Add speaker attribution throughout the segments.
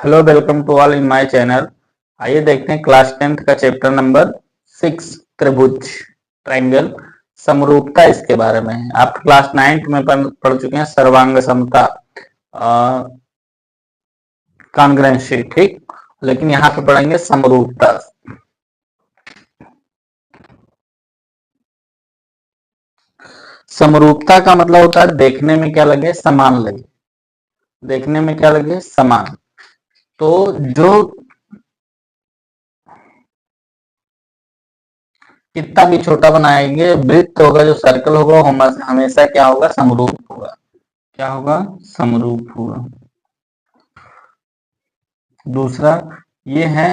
Speaker 1: Hello, welcome to all in my channel. आइए देखते हैं क्लास 10th का चैप्टर नंबर 6 त्रिभुज ट्रायंगल समरूपता, इसके बारे में। आप क्लास 9th में पढ़ चुके हैं सर्वांग समता, कॉन्ग्रुएंसी, ठीक। लेकिन यहाँ पे पढ़ेंगे समरूपता। समरूपता का मतलब होता है देखने में क्या लगे, समान लगे। देखने में क्या लगे, समान। तो जो कितना भी छोटा बनाएंगे, वृत्त होगा, जो सर्कल होगा, हमेशा क्या होगा, समरूप होगा। क्या होगा, समरूप होगा। दूसरा, ये है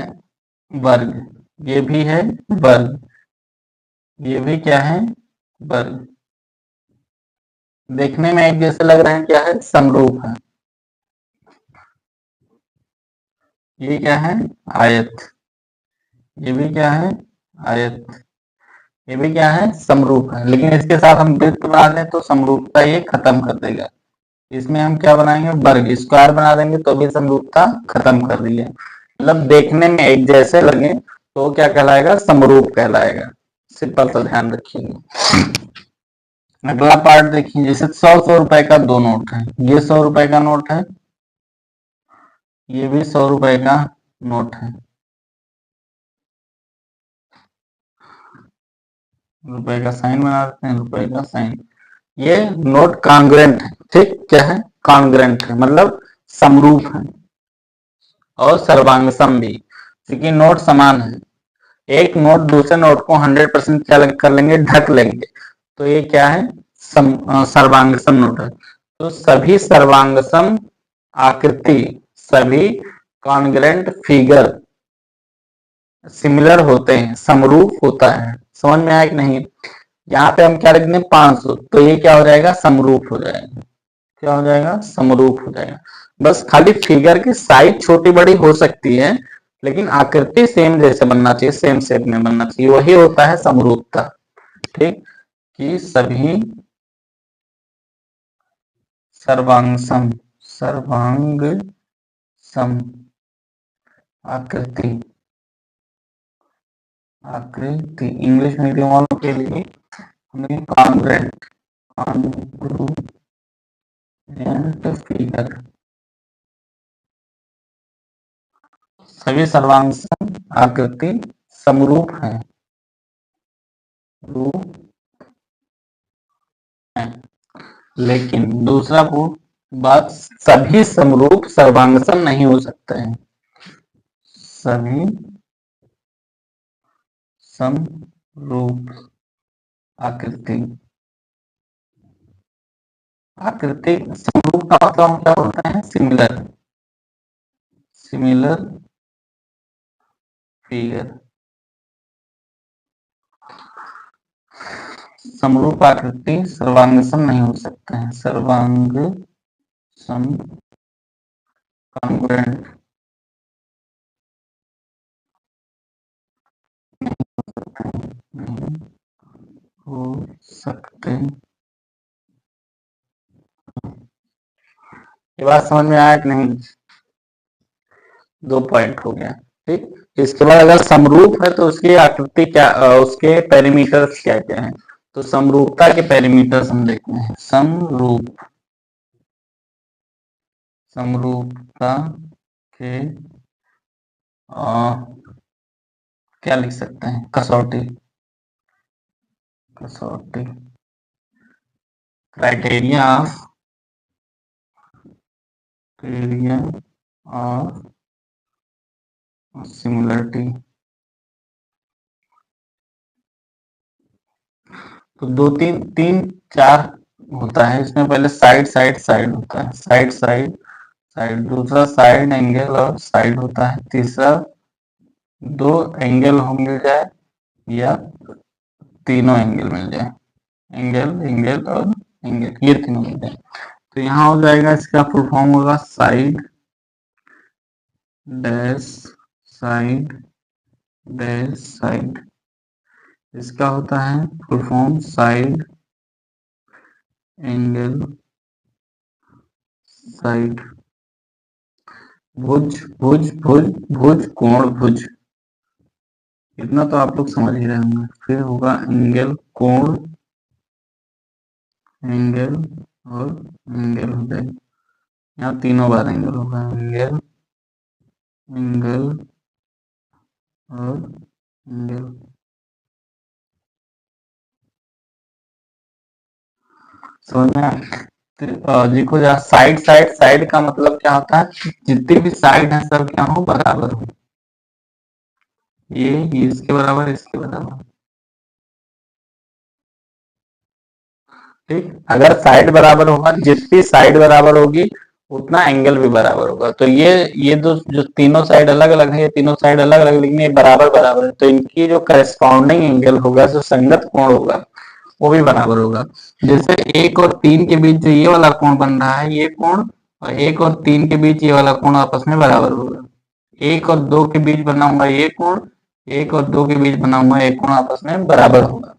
Speaker 1: वर्ग, ये भी है वर्ग, ये भी क्या है, वर्ग। देखने में एक जैसे लग रहे हैं, क्या है, समरूप है। ये क्या है, आयत। ये भी क्या है, आयत। ये भी क्या है, समरूप है। लेकिन इसके साथ हम वृत्त बना दें तो समरूपता ये खत्म कर देगा। इसमें हम क्या बनाएंगे, वर्ग, स्क्वायर बना देंगे तो भी समरूपता खत्म कर दी है। मतलब देखने में एक जैसे लगे तो क्या कहलाएगा, समरूप कहलाएगा। सिंपल सा ध्यान रखिएगा। अगला पार्ट देखिए, जैसे 100 रुपए का दो नोट है। ये 100 रुपए का नोट है, ये भी 100 रुपए का नोट है। रुपए का साइन बना देते हैं, रुपए का साइन। ये नोट कॉन्ग्रुएंट है, ठीक। क्या है, कॉन्ग्रुएंट है, मतलब समरूप है। और सर्वांगसम भी, क्योंकि नोट समान है। एक नोट दूसरे नोट को 100% क्या कर लेंगे, ढक लेंगे। तो ये क्या है, सर्वांगसम नोट है। तो सभी सर्वांगसम आकृति, सभी कॉन्ग्रुएंट फिगर सिमिलर होते हैं, समरूप होता है। समझ में आया कि नहीं। यहाँ पे हम क्या लिख दें, 500, तो ये क्या हो जाएगा, समरूप हो जाएगा। क्या हो जाएगा, समरूप हो जाएगा। बस खाली फिगर की साइज छोटी बड़ी हो सकती है, लेकिन आकृति सेम जैसे बनना चाहिए, सेम शेप में बनना चाहिए, वही होता है समरूपता। ठीक, कि सभी सर्वांग सम आकृति, आकृति इंग्लिश मीडियम वालों के लिए हमें कॉन्ग्रुएंट फिगर, सभी सर्वांग आकृति समरूप है, रूप है। लेकिन दूसरा बात, सभी समरूप सर्वांगसम नहीं हो सकते हैं। सभी समरूप आकृति, आकृति समरूप का मतलब क्या होता है, सिमिलर, सिमिलर फिगर। समरूप आकृति सर्वांगसम नहीं हो सकते हैं, सर्वांग सम कॉन्ग्रुएंट नहीं हो सकते। ये बात समझ में आया कि नहीं। 2 पॉइंट हो गया, ठीक। इसके बाद अगर समरूप है तो उसकी आकृति क्या, उसके पेरीमीटर्स क्या क्या है। तो समरूपता के पेरीमीटर्स हम देखते हैं। समरूपता के क्या लिख सकते हैं, कसौटी, कसौटी, क्राइटेरिया ऑफ सिमिलरिटी। तो 2 3 3 4 होता है इसमें। पहले साइड साइड साइड होता है, साइड साइड साइड। दूसरा साइड एंगल और साइड होता है। तीसरा 2 एंगल हो मिल जाए या तीनों एंगल मिल जाए, एंगल एंगल और एंगल, ये तीनों मिल जाए। तो यहाँ हो जाएगा, इसका फुल फॉर्म होगा side dash side dash side. इसका होता है full form side angle side. भुज भुज भुज भुज कोण भुज, इतना तो आप लोग समझ ही रहे होंगे। फिर होगा एंगल कोण, एंगल और एंगल हो जाएगा, यहाँ तीनों बार एंगल होगा, एंगल एंगल और एंगल। समझ में देखो जहाँ साइड साइड साइड का मतलब क्या होता है, जितनी भी साइड है सब क्या हो, बराबर हो। ये इसके बराबर, इसके बराबर। ठीक, अगर साइड बराबर होगा, जितनी साइड बराबर होगी उतना एंगल भी बराबर होगा। तो ये दो जो तीनों साइड अलग अलग है, ये तीनों साइड अलग अलग, लेकिन ये बराबर बराबर है, तो इनकी जो करस्पॉन्डिंग एंगल होगा, जो संगत कोण होगा, वो भी बराबर होगा। जैसे 1 और 3 के बीच जो ये वाला कोण बन रहा है, ये कोण और 1 और 3 के बीच ये वाला कोण आपस में बराबर होगा। 1 और 2 के बीच बना हुआ ये कोण, 1 और 2 के बीच बना हुआ ये कोण आपस में बराबर होगा।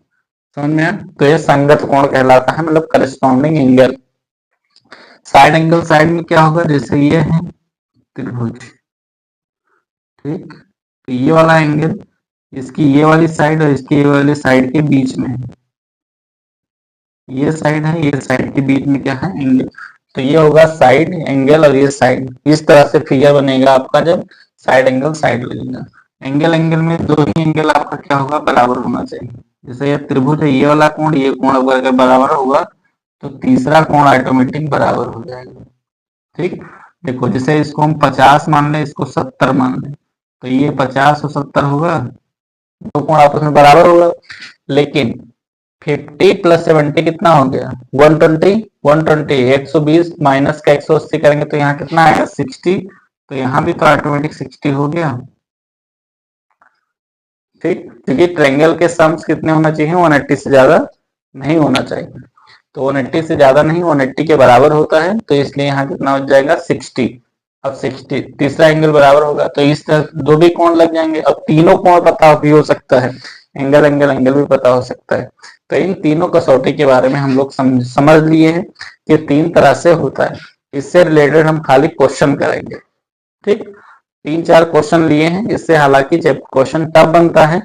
Speaker 1: समझ में आया? तो ये संगत कोण कहलाता है, मतलब corresponding angle. Side angle side में क्या होगा, जैसे ये है त्रिभुज, ठीक, तो ये वाला एंगल इसकी ये वाली साइड और इसकी ये वाली साइड के बीच में है, ये साइड है, ये साइड के बीच में क्या है, एंगल। तो ये होगा साइड एंगल और ये साइड, इस तरह से फिगर बनेगा आपका जब साइड एंगल साइड लगेगा। एंगल एंगल में दो ही एंगल आपका क्या होगा, बराबर होना चाहिए। जैसे ये त्रिभुज है, ये वाला कोण ये कोण अगर बराबर होगा तो तीसरा कोण ऑटोमेटिक बराबर हो जाएगा। ठीक, देखो जैसे इसको हम 50 मान लें, इसको 70 मान लें, तो ये 50 और 70 होगा, दो कोण आपस में बराबर होगा। लेकिन 50 प्लस 70 कितना हो गया, 120, 120 120 माइनस का 180 करेंगे तो यहाँ कितना आएगा, 60, तो यहाँ भी तो ऑटोमेटिक 60 हो गया। ठीक, क्योंकि ट्रायंगल के सम्स कितने होना चाहिए, 180 से ज्यादा नहीं होना चाहिए, तो 180 से ज्यादा नहीं, 180 के बराबर होता है, तो इसलिए यहाँ कितना हो जाएगा, 60। अब 60 तीसरा एंगल बराबर होगा, तो इस तरह दो भी कोण लग जाएंगे। अब तीनों कोण पता भी हो सकता है, एंगल एंगल एंगल भी पता हो सकता है। तो इन तीनों कसौटी के बारे में हम लोग समझ लिए हैं कि 3 तरह से होता है। इससे रिलेटेड हम खाली क्वेश्चन करेंगे। ठीक, 3-4 क्वेश्चन लिए हैं, इससे हालांकि जब क्वेश्चन टफ बनता है,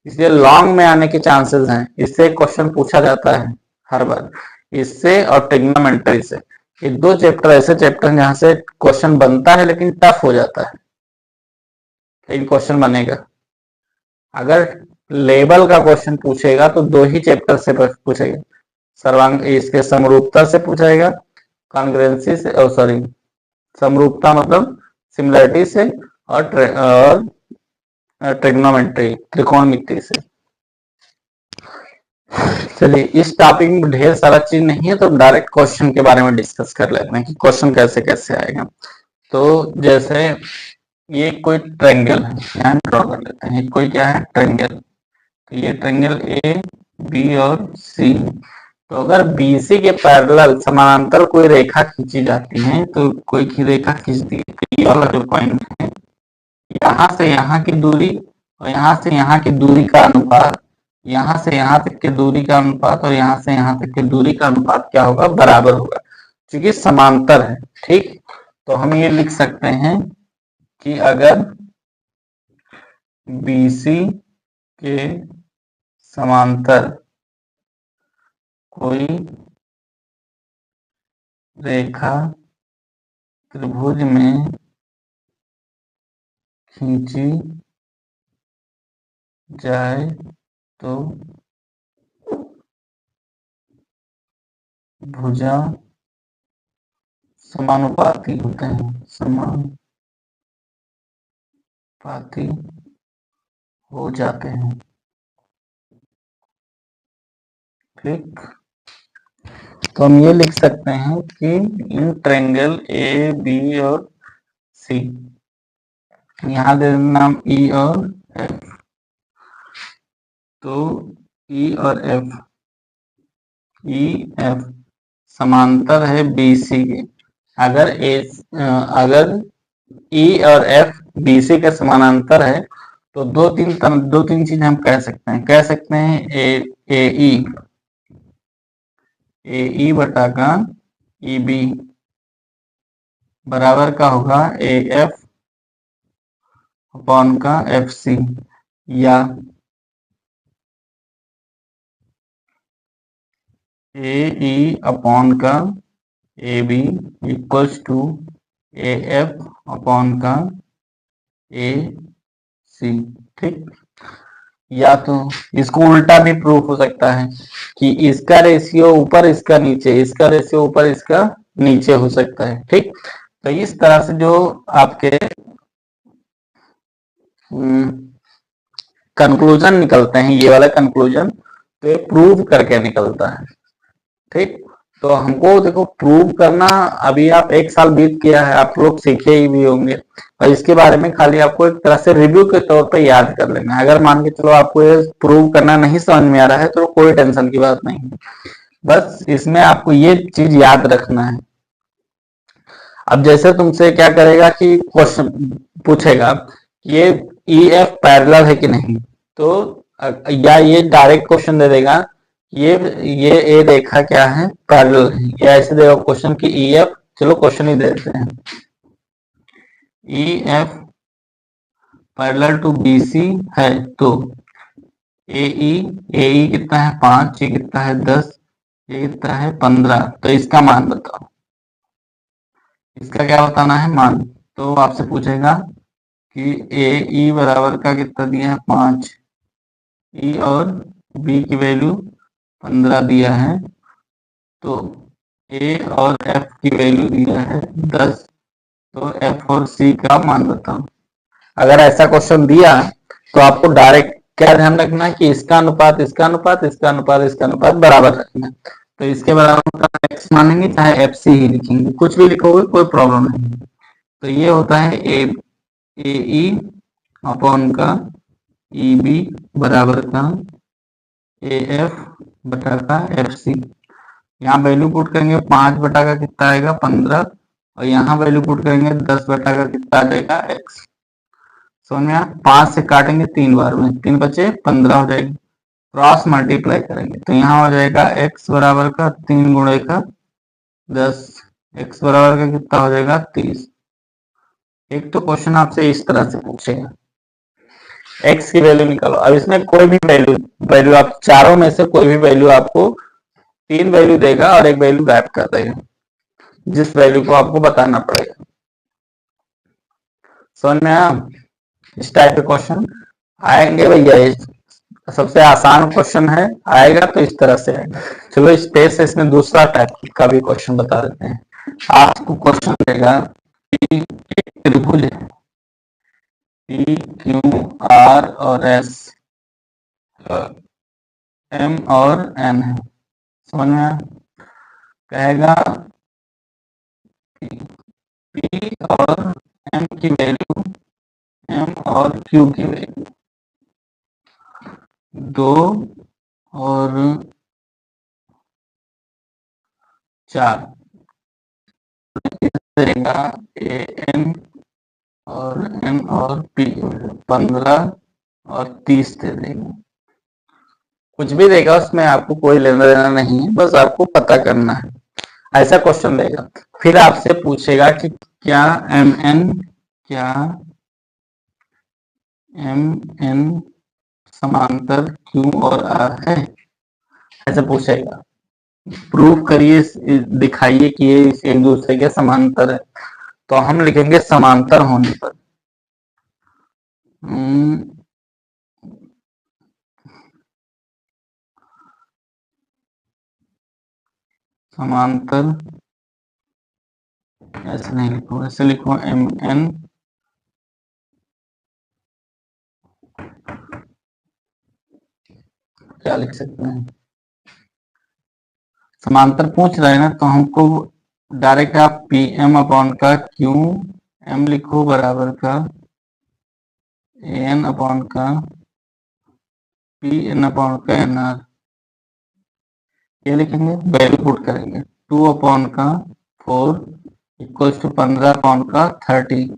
Speaker 1: इसलिए लॉन्ग में आने के चांसेस हैं, इससे क्वेश्चन पूछा जाता है हर बार, इससे और ट्रिग्नोमेट्री से। ये 2 चैप्टर ऐसे चैप्टर हैं जहां से क्वेश्चन बनता है लेकिन टफ हो जाता है, लेकिन क्वेश्चन बनेगा। अगर लेवल का क्वेश्चन पूछेगा तो 2 ही चैप्टर से पूछेगा, सर्वांग इसके समरूपता से पूछेगा, कॉन्ग्रुएंसी से, सॉरी समरूपता मतलब सिमिलरिटी से, और ट्रिग्नोमेट्री त्रिकोणमिति से। चलिए, इस टॉपिक में ढेर सारा चीज नहीं है, तो डायरेक्ट क्वेश्चन के बारे में डिस्कस कर लेते हैं कि क्वेश्चन कैसे कैसे आएगा। तो जैसे ये कोई ट्रायंगल है, यहाँ ड्रॉ कर लेते हैं, कोई क्या है, ट्रायंगल। तो ये ट्रायंगल ए बी और सी, तो अगर BC के पैरेलल समानांतर कोई रेखा खींची जाती है, तो कोई रेखा खींचती है, तो ये वाला जो पॉइंट है, यहाँ से यहाँ की दूरी और यहाँ से यहाँ की दूरी का अनुपात, यहाँ से यहाँ तक की दूरी का अनुपात और यहाँ से यहाँ तक की दूरी का अनुपात क्या होगा, बराबर होगा, क्योंकि समांतर है। ठीक, तो हम ये लिख सकते हैं कि अगर BC के समांतर कोई रेखा त्रिभुज में खींची जाए तो भुजा समानुपाती होते हैं, समानुपाती हो जाते हैं। ठीक, तो हम ये लिख सकते हैं कि इन ट्रायंगल ए बी और सी, यहाँ दे नाम ई और एफ, तो ई और एफ, ई एफ समांतर है BC के। अगर अगर ई और एफ BC के समानांतर है, तो दो तीन चीज हम कह सकते हैं ए ई बटा का ई बी बराबर का होगा ए एफ अपॉन का एफ सी, या ए ई अपॉन का A B equals to A F upon का ए सी। ठीक, या तो इसको उल्टा भी प्रूफ हो सकता है कि इसका रेशियो ऊपर इसका नीचे, इसका रेशियो ऊपर इसका नीचे हो सकता है। ठीक, तो इस तरह से जो आपके कंक्लूजन निकलते हैं, ये वाला कंक्लूजन, तो ये प्रूव करके निकलता है। ठीक, तो हमको देखो प्रूव करना, अभी आप 1 साल बीत गया है, आप लोग सीखे ही भी होंगे, और इसके बारे में खाली आपको एक तरह से रिव्यू के तौर पे याद कर लेना है। अगर मान के चलो आपको ये प्रूव करना नहीं समझ में आ रहा है तो कोई टेंशन की बात नहीं है, बस इसमें आपको ये चीज याद रखना है। अब जैसे तुमसे क्या करेगा कि क्वेश्चन पूछेगा ये ई एफ पैरेलल है कि नहीं, तो या ये डायरेक्ट क्वेश्चन दे देगा ये ए रेखा क्या है, पैरेलल है, या ऐसे देगा क्वेश्चन की ई एफ, चलो क्वेश्चन ही देते हैं, E F parallel to B C है तो ए ई कितना है 5, ये कितना है 10, ये कितना है 15, तो इसका मान बताओ, इसका क्या बताना है मान। तो आपसे पूछेगा कि ए ई बराबर का कितना दिया है 5, ई और बी की वैल्यू 15 दिया है, तो ए और एफ की वैल्यू दिया है 10, तो एफ और सी का मान बताओ। अगर ऐसा क्वेश्चन दिया तो आपको डायरेक्ट क्या ध्यान रखना है कि इसका अनुपात इसका अनुपात इसका अनुपात इसका अनुपात बराबर रखना है। तो इसके बराबर का एक्स मानेंगे, चाहे एफ सी ही लिखेंगे, कुछ भी लिखोगे कोई प्रॉब्लम नहीं। तो ये होता है ए ई अपॉन का ई बी बराबर का ए एफ बटा का एफ सी। यहाँ वैल्यू पुट करेंगे 5 बटा का कितना आएगा 15, और यहाँ वैल्यू पुट करेंगे 10 बटा का कितना आ जाएगा एक्स। समझ में 5 से काटेंगे 3 बार में, 3 बचे 15 हो जाएगी, क्रॉस मल्टीप्लाई करेंगे तो यहाँ हो जाएगा x बराबर का 3 गुणे का 10, x बराबर का कितना हो जाएगा 30। एक तो क्वेश्चन आपसे इस तरह से पूछेगा, x की वैल्यू निकालो। अब इसमें कोई भी वैल्यू आप चारों में से कोई भी वैल्यू आपको 3 वैल्यू देगा और एक वैल्यू गायब कर देगा, जिस वैल्यू को आपको बताना पड़ेगा। समझ में आया? इस टाइप के क्वेश्चन आएंगे भैया, सबसे आसान क्वेश्चन है, आएगा तो इस तरह से आएगा। चलो इस पेज से इसमें दूसरा टाइप का भी क्वेश्चन बता देते हैं। आपको क्वेश्चन देगा कि एक त्रिभुज है पी क्यू आर और एस, एम और एन है। समझ में कहेगा पी और एम की वैल्यू, एम और क्यू की वैल्यू 2 और 4 देगा, ए एन और एन और पी 15 और 30 दे देगा। कुछ भी देगा उसमें आपको कोई लेना देना नहीं है, बस आपको पता करना है। ऐसा क्वेश्चन देगा, फिर आपसे पूछेगा कि क्या एम एन समांतर क्यू और आर है, ऐसे पूछेगा। प्रूफ करिए, दिखाइए कि ये एक दूसरे के समांतर है, तो हम लिखेंगे समांतर होने पर समांतर, ऐसे नहीं लिखो, ऐसे लिखो एम एन क्या लिख सकते हैं, समांतर पूछ रहे हैं ना, तो हमको डायरेक्ट आप पी एम अपॉन का क्यू एम लिखो बराबर का एन अपॉन का पी एन अपॉन का एन आर, ये लिखेंगे, वैल्यू पुट करेंगे 2 अपॉन का 4 इक्वल्स टू 15 अपॉन का 30।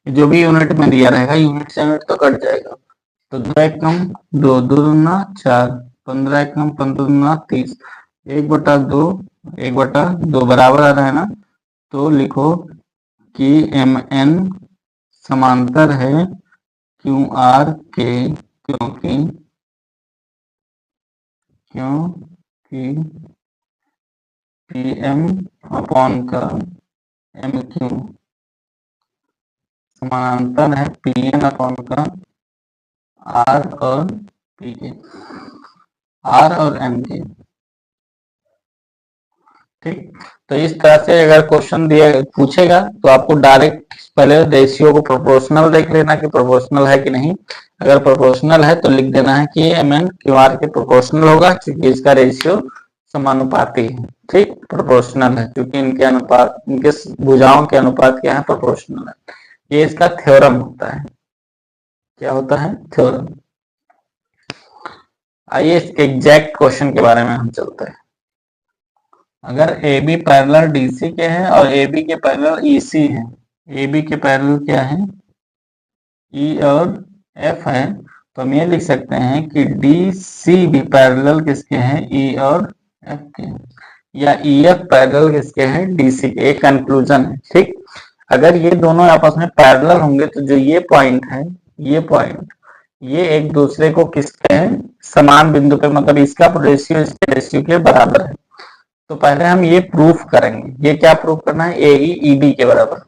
Speaker 1: जो भी यूनिट में दिया रहेगा, यूनिट से यूनिट तो कट जाएगा, तो 2 एकम 2, 2 दूना 4, 15 एकम 15 दूना 30, 1/2 1/2 बराबर आ रहा है ना, तो लिखो कि एम एन समांतर है क्यू आर के, क्योंकि पी एम अपॉन का एम क्यू समानांतर है पी एन अपॉन का आर और पी के, आर और एम के। ठीक, तो इस तरह से अगर क्वेश्चन दिया पूछेगा तो आपको डायरेक्ट पहले रेशियो को प्रोपोर्शनल देख लेना कि प्रोपोर्शनल है कि नहीं। अगर प्रोपोर्शनल है तो लिख देना है कि एम एन क्यू आर के प्रोपोर्शनल होगा, क्योंकि इसका रेशियो समानुपाती है। ठीक, प्रोपोर्शनल है क्योंकि इनके अनुपात, इनके भुजाओं के अनुपात क्या है, प्रोपोर्शनल है। ये इसका थ्योरम होता है। क्या होता है? थ्योरम। आइए इसके एग्जैक्ट क्वेश्चन के बारे में हम चलते हैं। अगर A B parallel D C के हैं और ए बी के पैरेलल ई सी है, ए बी के पैरेलल क्या है, ई और एफ है, तो हम ये लिख सकते हैं कि डी सी भी पैरेलल किसके हैं, ई और एफ के, या ई एफ पैरेलल किसके हैं, डी सी के। एक कंक्लूजन है। ठीक, अगर ये दोनों आपस में पैरेलल होंगे तो जो ये पॉइंट है, ये पॉइंट, ये एक दूसरे को किसके हैं, समान बिंदु पे, मतलब इसका रेशियो इसके रेशियो के बराबर है। तो पहले हम ये प्रूफ करेंगे। ये क्या प्रूफ करना है, ए ई डी के बराबर।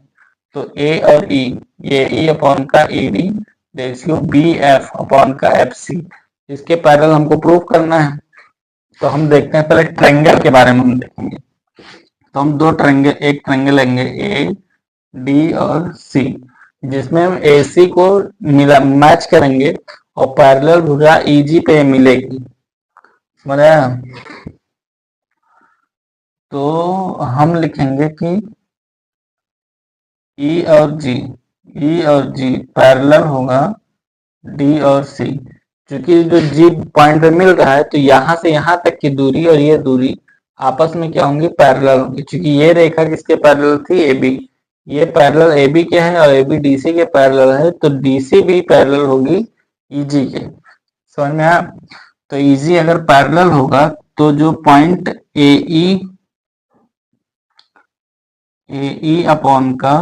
Speaker 1: तो ए और ई, ये ई अपॉन का E D ratio B F upon का एफ सी, इसके पैरेलल हमको प्रूफ करना है। तो हम देखते हैं, पहले ट्रायंगल के बारे में हम देखेंगे। तो हम दो ट्रायंगल, एक ट्रायंगल लेंगे ए डी और सी, जिसमें हम ए सी को मिला मैच करेंगे और पैरेलल भुजा ई जी पे मिलेगी। समझ आया? तो हम लिखेंगे कि ई और जी पैरेलल होगा डी और सी। क्योंकि जो जी पॉइंट पे मिल रहा है तो यहां से यहां तक की दूरी और ये दूरी आपस में क्या होंगी, पैरेलल होंगी। क्योंकि ये रेखा किसके पैरेलल थी, ए बी, ये पैरेलल ए बी के है और ए बी डी सी के पैरेलल है, तो डी सी भी पैरेलल होगी ई जी के। समझ में आया? तो ई जी अगर पैरेलल होगा तो जो पॉइंट ए ई अपॉन का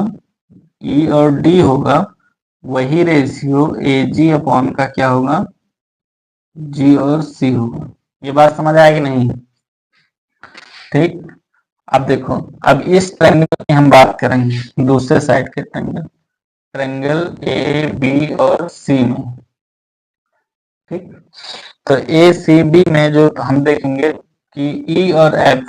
Speaker 1: ई और डी होगा, वही रेशियो ए जी अपॉन का क्या होगा, जी और सी होगा। ये बात समझ आएगी नहीं? ठीक, अब देखो, अब इस ट्रायंगल की हम बात करेंगे, दूसरे साइड के ट्रायंगल, ट्रायंगल ए बी और सी में। ठीक, तो ए सी बी में जो हम देखेंगे कि ई और एफ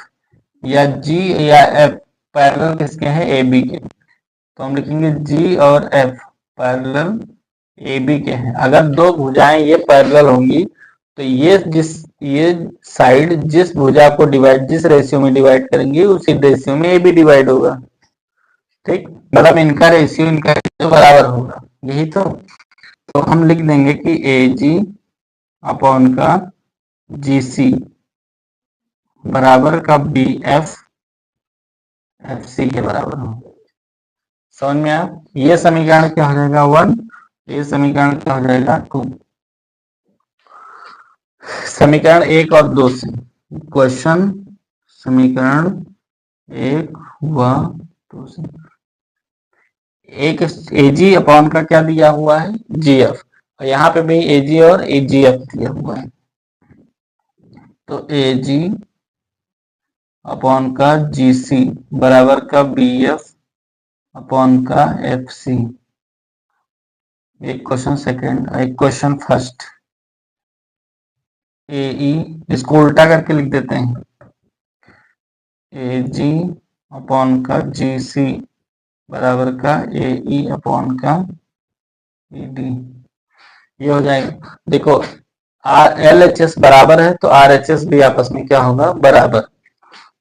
Speaker 1: या जी या एफ पैरेलल किसके हैं, ए बी के। तो हम लिखेंगे जी और एफ पैरेलल ए बी के हैं। अगर दो भुजाएं ये पैरेलल होंगी तो ये साइड जिस भुजा को डिवाइड, जिस रेशियो में डिवाइड करेंगे उसी रेशियो में ए बी डिवाइड होगा। ठीक, मतलब इनका रेशियो बराबर होगा, यही तो हम लिख देंगे कि ए जी अपॉन का जी सी बराबर का बी एफ एफ सी के बराबर होगा। समझ में आया? ये समीकरण क्या हो जाएगा, 1, ये समीकरण क्या हो जाएगा, 2। समीकरण 1 और 2 से क्वेश्चन, समीकरण 1 व 2 से एक ए जी अपॉन का क्या दिया हुआ है, जी एफ, और यहाँ पे भी ए जी और ए जी एफ दिया हुआ है। तो ए जी अपॉन का जी सी बराबर का बी एफ अपॉन का एफ सी। एक क्वेश्चन सेकेंड, एक क्वेश्चन फर्स्ट। ए ई, इसको उल्टा करके लिख देते हैं, ए जी अपॉन का जी सी बराबर का ए ई अपॉन का ए डी। ये हो जाएगा। देखो आर एल एच एस बराबर है तो आर एच एस भी आपस में क्या होगा, बराबर।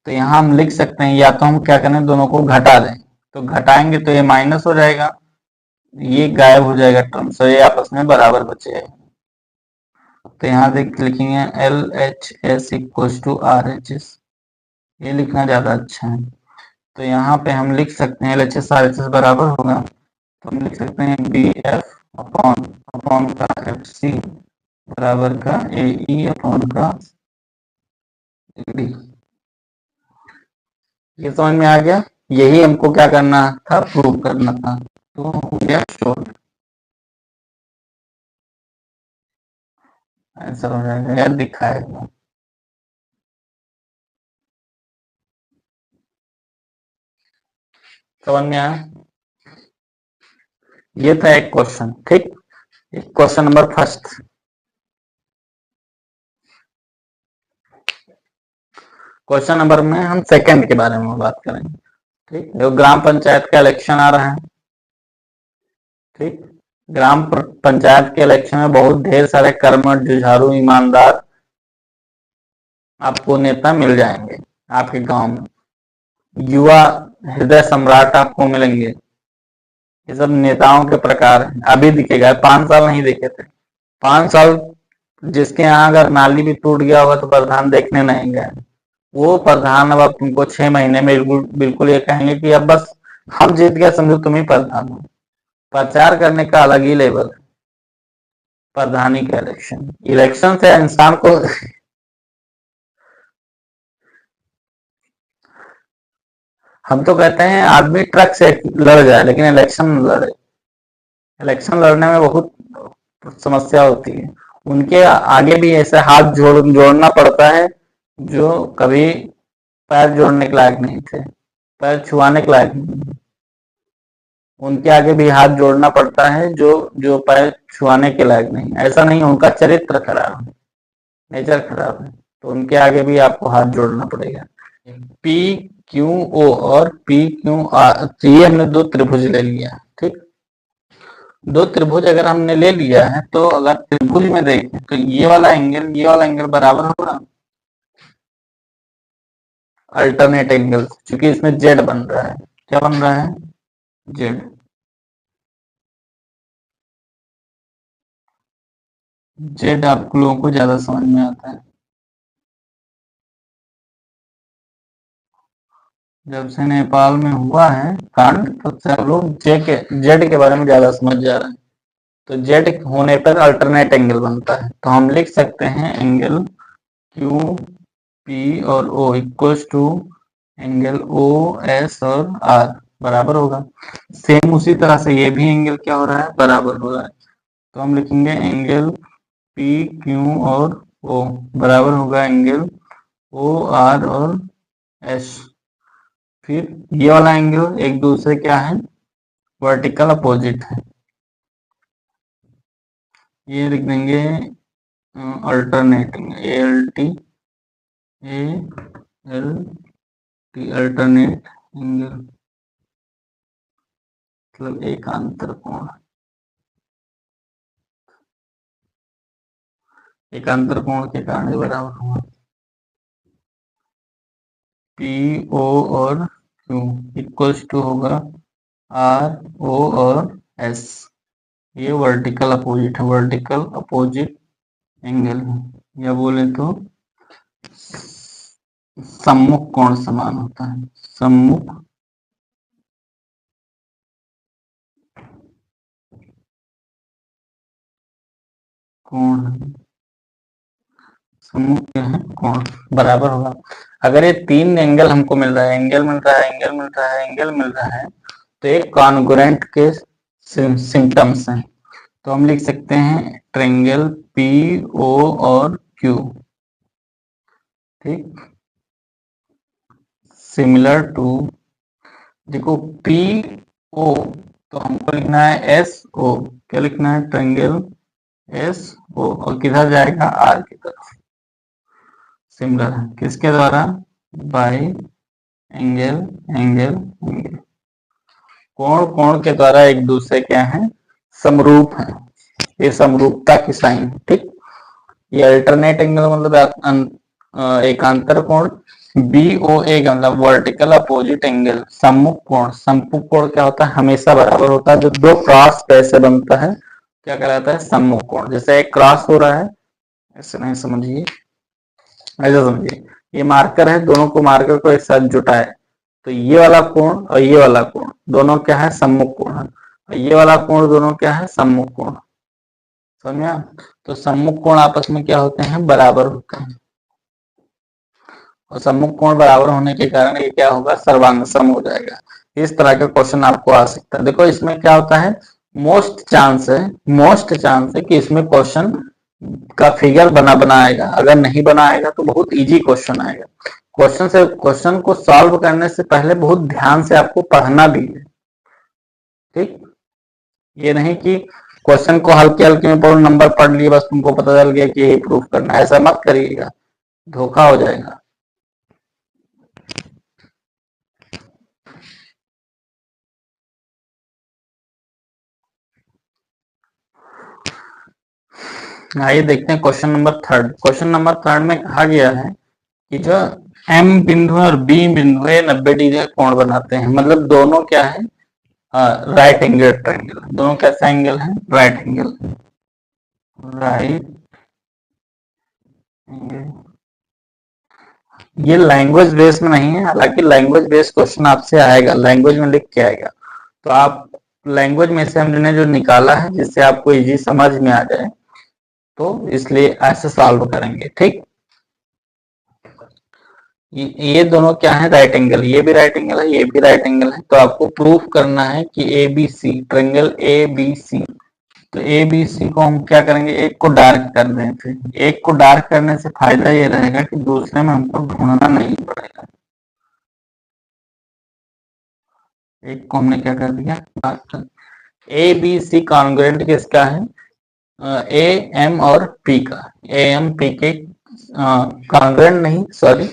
Speaker 1: तो यहाँ हम लिख सकते हैं, या तो हम क्या करें, दोनों को घटा दें। तो घटाएंगे तो ये माइनस हो जाएगा, ये गायब हो जाएगा टर्म, तो ये आपस में बराबर बचेगा। तो यहाँ देख लिखेंगे L H S equal to R H S, ये लिखना ज्यादा अच्छा है। तो यहाँ पे हम लिख सकते हैं L H S R H S बराबर होगा, तो हम लिख सकते हैं बी एफ अपॉन का एफ सी बराबर का ए ई अपॉन का डी। ये समझ में आ गया? यही हमको क्या करना था, प्रूव करना था। तो हो गया शोर। आंसर हो जाएगा यार, दिखाएगा। समझ में आया? ये था एक क्वेश्चन, ठीक। Question number first. Question number में हम सेकंड के बारे में बात करेंगे, ठीक। जो ग्राम पंचायत का इलेक्शन आ रहा है, ठीक। ग्राम पंचायत के इलेक्शन में बहुत ढेर सारे कर्मठ, जुझारू, ईमानदार आपको नेता मिल जाएंगे आपके गांव में। युवा हृदय सम्राट आपको मिलेंगे। ये सब नेताओं के प्रकार हैं। अभी दिखेगा, 5 साल नहीं देखे थे। 5 साल जिसके यहाँ अगर नाली भी टूट गया होगा तो प्रधान देखने नहीं गए। वो प्रधान अब तुमको 6 महीने में बिल्कुल बिल्कुल ये कहेंगे कि अब बस हम जीत गए, समझो तुम ही प्रधान हो। प्रचार करने का अलग ही लेवल है। प्रधानी का इलेक्शन, इलेक्शन से इंसान को हम तो कहते हैं आदमी ट्रक से लड़ जाए लेकिन इलेक्शन न लड़े। इलेक्शन लड़ने में बहुत समस्या होती है। उनके आगे भी ऐसे हाथ जोड़ना पड़ता है जो कभी पैर जोड़ने के लायक नहीं थे, पैर छुआने के लायक नहीं। उनके आगे भी हाथ जोड़ना पड़ता है जो जो पैर छुआने के लायक नहीं। ऐसा नहीं उनका चरित्र खराब है, नेचर खराब है, तो उनके आगे भी आपको हाथ जोड़ना पड़ेगा। पी क्यू ओ और पी क्यू आर, तो ये हमने दो त्रिभुज ले लिया, ठीक। दो त्रिभुज अगर हमने ले लिया है तो अगर त्रिभुज में देखें तो ये वाला एंगल बराबर होगा अल्टरनेट एंगल, क्योंकि इसमें जेड बन रहा है। क्या बन रहा है? जेड। जेड आप लोगों को ज्यादा समझ में आता है। जब से नेपाल में हुआ है कांड तब से आप लोग जेड के बारे में ज्यादा समझ जा रहे हैं। तो जेड होने पर अल्टरनेट एंगल बनता है, तो हम लिख सकते हैं एंगल क्यू पी और O equals to angle O S और आर बराबर होगा। सेम उसी तरह से ये भी एंगल क्या हो रहा है? बराबर हो रहा है। तो हम लिखेंगे एंगल पी क्यू और ओ बराबर होगा एंगल ओ आर और एस। फिर ये वाला एंगल एक दूसरे क्या है? वर्टिकल अपोजिट है। ये लिख देंगे alternating, A L T alternate angle मतलब एकांतर कोण। एकांतर कोण के कारण ये बराबर हुआ। पी ओ और क्यू इक्वल्स टू होगा आर ओ और एस। ये वर्टिकल अपोजिट है, वर्टिकल अपोजिट एंगल है, या बोले तो सम्मुख कोण समान होता है। सम्मुख कोण, सम्मुख क्या है? कोण बराबर होगा। अगर ये तीन एंगल हमको मिल रहा है, एंगल मिल रहा है, एंगल मिल रहा है, एंगल मिल रहा है, तो एक कॉन्ग्रुएंट के सिम्टम्स हैं। तो हम लिख सकते हैं ट्रायंगल पी ओ और क्यू, ठीक, सिमिलर टू, देखो पी ओ तो हमको लिखना है एस ओ। क्या लिखना है? ट्रायंगल एस ओ, और किधर जाएगा? आर की तरफ। सिमिलर है किसके द्वारा? Bye angle angle angle. कोण कोण के द्वारा एक दूसरे क्या है? समरूप है। ये समरूपता की साइन, ठीक। ये अल्टरनेट एंगल मतलब एकांतर कोण। बी ओ ए का मतलब वर्टिकल अपोजिट एंगल। सम्मुख कोण, सम्मुख कोण क्या होता है? हमेशा बराबर होता है। जो दो क्रॉस कैसे बनता है क्या कहलाता है? सम्मुख कोण। जैसे एक क्रॉस हो रहा है, ऐसे नहीं समझिए, ऐसा समझिए, ये मार्कर है, दोनों को मार्कर को एक साथ जुटाए तो ये वाला कोण और ये वाला कोण दोनों क्या है? सम्मुख कोण है। और ये वाला कोण दोनों क्या है? सम्मुख कोण। समझ में? तो सम्मुख कोण आपस में क्या होते हैं? बराबर होते हैं। और सम्मुख कोण बराबर होने के कारण ये क्या होगा? सर्वांग सम हो जाएगा। इस तरह का क्वेश्चन आपको आ सकता है। देखो इसमें क्या होता है, मोस्ट चांस है कि इसमें क्वेश्चन का फिगर बना बना आएगा। अगर नहीं बना आएगा तो बहुत इजी क्वेश्चन आएगा। क्वेश्चन को सॉल्व करने से पहले बहुत ध्यान से आपको पढ़ना भी है। ठीक, ये नहीं कि क्वेश्चन को हल्के हल्के में पढ़ो, नंबर पढ़ लिए, बस तुमको पता चल गया कि यही प्रूफ करना है। ऐसा मत करिएगा, धोखा हो जाएगा। आइए देखते हैं question number third. Question number third में कहा गया है कि जो एम बिंदु और बी बिंदु है 90 डिग्री का कोण बनाते हैं। मतलब दोनों क्या है, राइट एंगल ट्रायंगल। दोनों कैसा एंगल है, राइट एंगल। Right angle. ये लैंग्वेज बेस में नहीं है, हालांकि लैंग्वेज बेस क्वेश्चन आपसे आएगा, लैंग्वेज में लिख के आएगा। तो आप लैंग्वेज में से हमने जो निकाला है जिससे आपको इजी समझ में आ जाए, तो इसलिए ऐसे सॉल्व करेंगे। ठीक, ये दोनों क्या है, राइट एंगल। ये भी राइट एंगल है, ये भी राइट एंगल है। तो आपको प्रूफ करना है कि A B C, triangle A B C. तो ए बी सी को हम क्या करेंगे, एक को डार्क कर दें। फिर एक को डार्क करने से फायदा ये रहेगा कि दूसरे में हमको ढूंढना नहीं पड़ेगा। एक को हमने क्या कर दिया, dark. A B C congruent किसका है, ए एम और पी का। ए एम पी के कॉन्ग्रुएंट नहीं, सॉरी,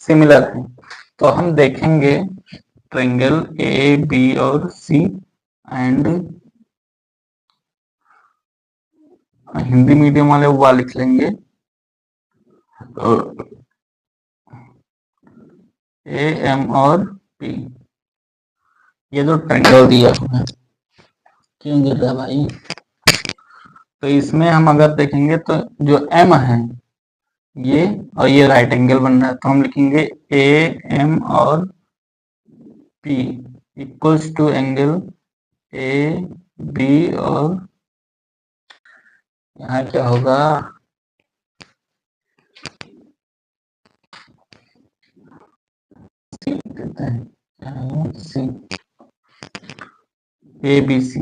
Speaker 1: सिमिलर है। तो हम देखेंगे ट्रायंगल ए बी और सी एंड, हिंदी मीडियम वाले वो लिख लेंगे ए एम और पी। ये जो ट्रायंगल दिया हुआ है, क्यों गिर रहा है भाई। तो इसमें हम अगर देखेंगे तो जो एम है ये, और ये राइट एंगल बन रहा है। तो हम लिखेंगे ए एम और P equals to angle A B, और यहाँ क्या होगा, सी कहते हैं, सी, ए बी सी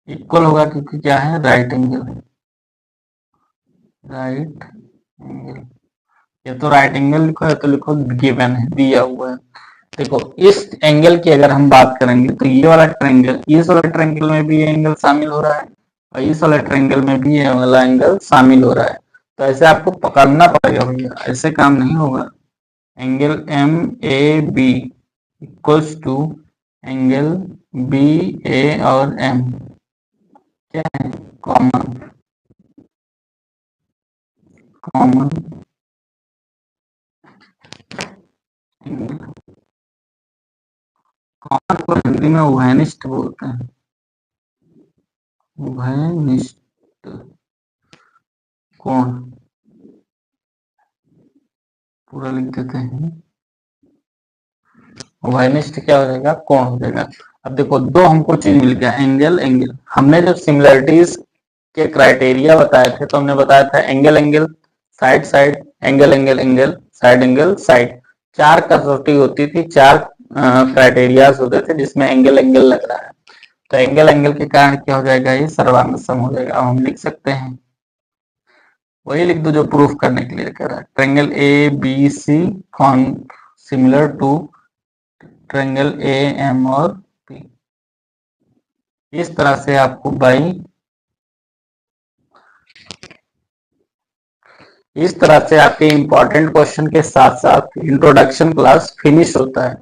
Speaker 1: इक्वल होगा क्योंकि क्या है, राइट एंगल है। राइट एंगल, ये तो राइट एंगल लिखो है तो लिखो गिवन है, दिया हुआ है। देखो इस एंगल की अगर हम बात करेंगे तो ये वाला ट्रायंगल, इस वाला ट्रायंगल में भी ये एंगल शामिल हो रहा है, और इस वाले ट्रायंगल में भी ये वाला एंगल शामिल हो रहा है। तो ऐसे आपको पकड़ना पड़ेगा भैया, ऐसे काम नहीं होगा। Angle M A B equals to angle B A और एम क्या है, कॉमन। कॉमन कॉमन को हिंदी में उभयनिष्ठ बोलते हैं। उभयनिष्ठ कोण पूरा लिख देते हैं। उभयनिष्ठ क्या हो जाएगा, कोण हो जाएगा। अब देखो दो हमको चीज मिल गया, एंगल एंगल। हमने जब सिमिलरिटीज के क्राइटेरिया बताए थे तो हमने बताया था angle angle, side side, angle angle angle, side angle side. चार कसौटी होती थी, चार क्राइटेरियाज होते थे जिसमें एंगल एंगल लग रहा है। तो एंगल एंगल के कारण क्या हो जाएगा, ये सर्वांग सम हो जाएगा। अब हम लिख सकते हैं, वही लिख दो जो प्रूफ करने के लिए कह रहा है। Triangle A B C similar to triangle A M और पी। इस तरह से आपको इस तरह से आपके इंपॉर्टेंट क्वेश्चन के साथ साथ इंट्रोडक्शन क्लास फिनिश होता है।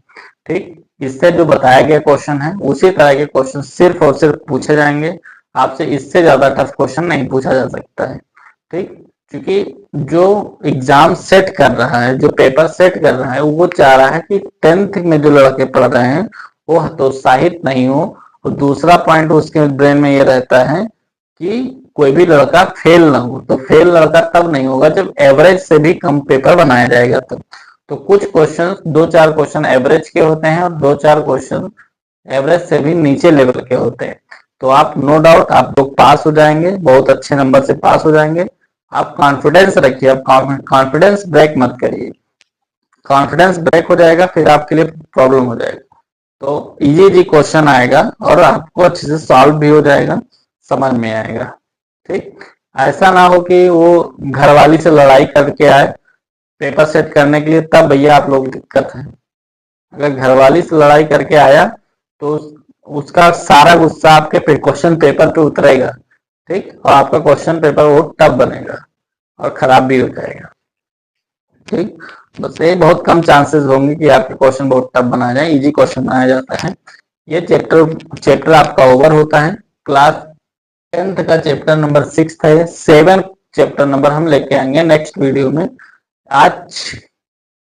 Speaker 1: ठीक, इससे जो बताया गया क्वेश्चन है उसी तरह के क्वेश्चन सिर्फ और सिर्फ पूछे जाएंगे। आपसे इससे ज्यादा टफ क्वेश्चन नहीं पूछा जा सकता है। ठीक, क्योंकि जो एग्जाम सेट कर रहा है, जो पेपर सेट कर रहा है, वो चाह रहा है कि 10th में जो लड़के पढ़ रहे हैं वो हतोत्साहित नहीं हो। और दूसरा पॉइंट उसके ब्रेन में ये रहता है कि कोई भी लड़का फेल ना हो। तो फेल लड़का तब नहीं होगा जब एवरेज से भी कम पेपर बनाया जाएगा तब। तो कुछ क्वेश्चन, दो चार क्वेश्चन एवरेज के होते हैं और दो चार क्वेश्चन एवरेज से भी नीचे लेवल के होते हैं। तो आप नो डाउट आप लोग पास हो जाएंगे, बहुत अच्छे नंबर से पास हो जाएंगे। आप कॉन्फिडेंस रखिए, आप कॉन्फिडेंस ब्रेक मत करिए। कॉन्फिडेंस ब्रेक हो जाएगा फिर आपके लिए प्रॉब्लम हो जाएगा। तो इजी इजी क्वेश्चन आएगा और आपको अच्छे से सॉल्व भी हो जाएगा, समझ में आएगा। ठीक, ऐसा ना हो कि वो घरवाली से लड़ाई करके आए पेपर सेट करने के लिए, तब भैया आप लोग दिक्कत है। अगर घरवाली से लड़ाई करके आया तो उसका सारा गुस्सा आपके क्वेश्चन पेपर पे उतरेगा। ठीक, और आपका क्वेश्चन पेपर वो टफ बनेगा और खराब भी हो जाएगा। ठीक, बस ये बहुत कम चांसेस होंगे कि आपके क्वेश्चन बहुत टफ बनाया जाए, इजी क्वेश्चन बनाया जाता है। ये चैप्टर आपका ओवर होता है। क्लास 10th का चैप्टर नंबर 6 है। 7 चैप्टर नंबर हम लेके आएंगे नेक्स्ट वीडियो में। आज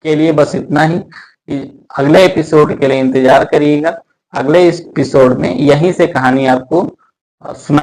Speaker 1: के लिए बस इतना ही। अगले एपिसोड के लिए इंतजार करिएगा। अगले एपिसोड में यहीं से कहानी आपको सुना